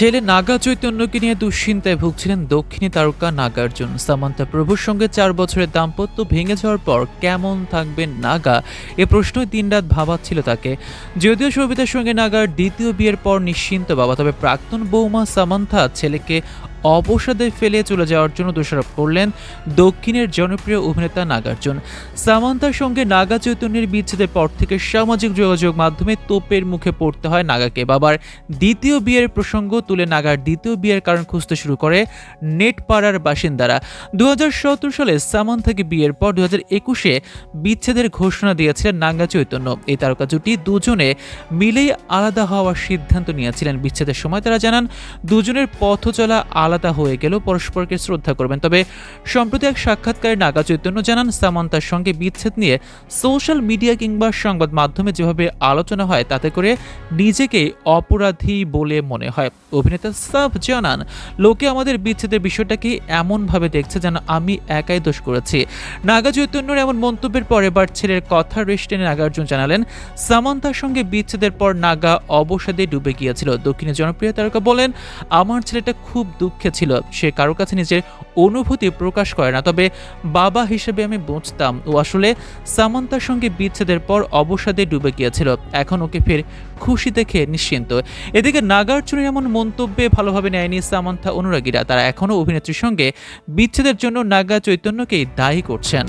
ছেলে নাগা চৈতন্যকে নিয়ে দুশ্চিন্তায় ভুগছিলেন দক্ষিণী তারকা নাগার্জুন। সামান্থা প্রভুর সঙ্গে ৪ বছরের দাম্পত্য ভেঙে যাওয়ার পর কেমন থাকবেন নাগা, এ প্রশ্নই দিনরাত ভাবাচ্ছিল তাকে। যদিও সবিতার সঙ্গে নাগার দ্বিতীয় বিয়ের পর নিশ্চিন্ত বাবা, তবে প্রাক্তন বৌমা সামান্থা ছেলেকে অবসাদে ফেলে চলে যাওয়ার জন্য দোষারোপ করলেন দক্ষিণের জনপ্রিয় অভিনেতা নাগার্জুন। সামান্থার সঙ্গে নাগা চৈতন্যের বিচ্ছেদের পর থেকে সামাজিক যোগাযোগ মাধ্যমে তোপের মুখে পড়তে হয় নাগাকে। বাবার দ্বিতীয় বিয়ের প্রসঙ্গ তুলে নাগার দ্বিতীয় বিয়ের কারণ খুঁজতে শুরু করে নেট পাড়ার বাসিন্দারা। 2017 সালে সামান্থাকে বিয়ের পর 2021-এ বিচ্ছেদের ঘোষণা দিয়েছিলেন নাগা চৈতন্য। এই তারকা জুটি দুজনে মিলেই আলাদা হওয়ার সিদ্ধান্ত নিয়েছিলেন। বিচ্ছেদের সময় তারা জানান, দুজনের পথ চলা আলাদা হয়ে গেল, পরস্পরকে শ্রদ্ধা করবেন। তবে সম্প্রতি এক সাক্ষাৎকারে নাগা চৈতন্য জানান, সামান্থার সঙ্গে বিচ্ছেদ নিয়ে সোশ্যাল মিডিয়া কিংবা সংবাদ মাধ্যমে যেভাবে আলোচনা হয় তাতে করে নিজেকে অপরাধী বলে মনে হয়। অভিনেতা সাফ জানান, লোকে আমাদের বিচ্ছেদের বিষয়টাকে এমনভাবে দেখছে যেন আমি একাই দোষ করেছি। নাগা চৈতন্যর এমন মন্তব্যের পর এবার ছেলের কথা রেশ টেনে নাগার্জুন জানালেন, সামান্থার সঙ্গে বিচ্ছেদের পর নাগা অবসাদে ডুবে গিয়েছিল। দক্ষিণের জনপ্রিয় তারকা বলেন, আমার ছেলেটা খুব দুঃখে ছিল, সে কারো কাছে নিজের অনুভূতি প্রকাশ করে না, তবে বাবা হিসেবে আমি বুঝতাম ও আসলে সামান্থার সঙ্গে বিচ্ছেদের পর অবসাদে ডুবে গিয়েছিল। এখন ওকে ফের খুশি দেখে নিশ্চিন্ত। এদিকে নাগার্জুনের এমন মন্তব্যে ভালোভাবে নেয়নি সামান্থা অনুরাগীরা। তারা এখনও অভিনেত্রীর সঙ্গে বিচ্ছেদের জন্য নাগা চৈতন্যকেই দায়ী করছেন।